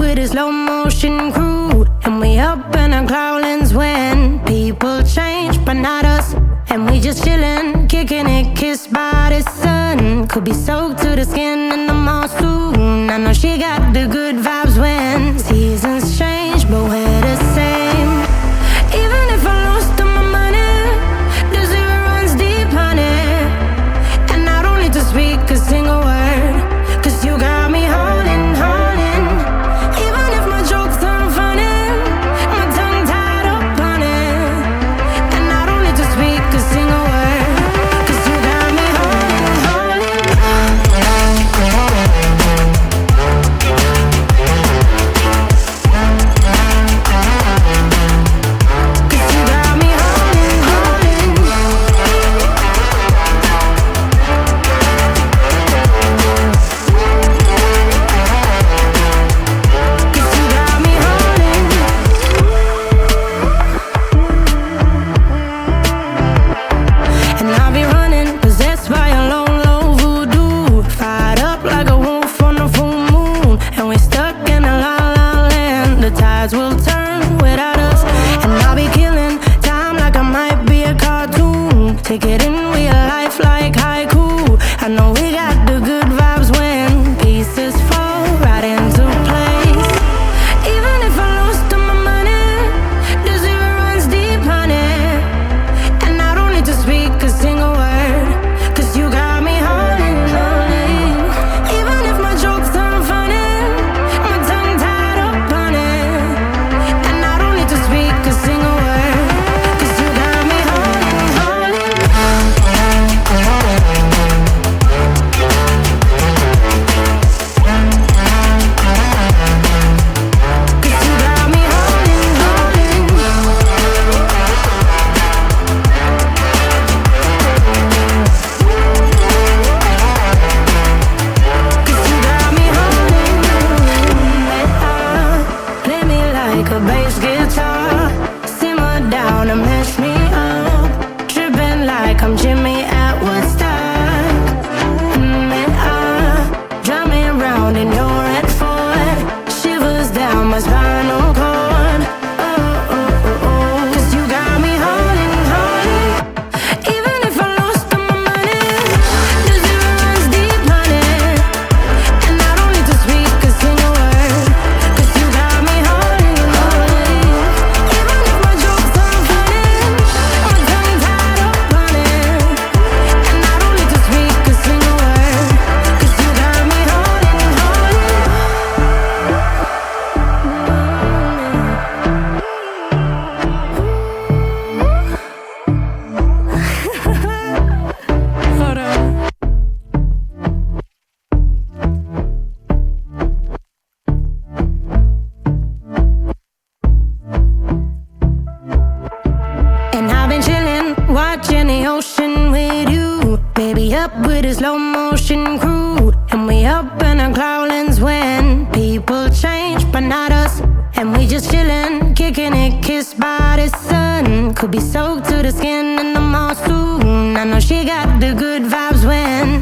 with a slow motion crew, and we up in our growlings when people change, but not us. And we just chillin', kicking it, kissed by the sun. Could be soaked to the skin in the mall soon. I know she got the good vibes when seasons change, but we're the same. Even if I lost all my money, the zero runs deep, honey. And I don't need to speak a single word, 'cause you got me holding, holding. Even if my jokes aren't funny, my tongue tied up on it. And I don't need to speak a single word, 'cause you got me holding, holding. 'Cause you got me holding, holding. 'Cause you got me holding. And I'll be running, possessed by a low, low voodoo. Fired up like a wolf on a full moon. And we're stuck in a la la land. The tides will turn without us. And I'll be killing time like I might be a cartoon. Take it in real life like haiku. I know we got the good vibes when pieces fall right into place. Even if I lost all my money, the zero runs deep, honey. And I don't need to speak a single word, 'cause you got me holding, holding. Even if my jokes aren't funny, my tongue tied up on it. And I don't need to speak a single word, 'cause you got me holding, holding. 'Cause you got me holding, holding. 'Cause you got me holding. Play me like a bass guitar, simmer down and mash me up, tripping like I'm Jimmy at Woodstock. Drive me around in your red Ford, shivers down my spinal cord. Oh, oh, oh, oh. 'Cause you got me holding, holding. Even if I lost all my money, the zero runs deep, honey. And I don't need to speak a single word, 'cause you got me holding, holding. Even if my jokes aren't funny, my tongue tied up on it. And I don't need to speak a single word, 'cause you got me holding, holding. Hold on. And I've been chillin', watching the ocean with you. Baby, up with a slow motion crew. And we up in our growlings when people change, but not us. And we just chillin', kicking it, kissed by the sun. Could be soaked to the skin in the mall soon. I know she got the good vibes when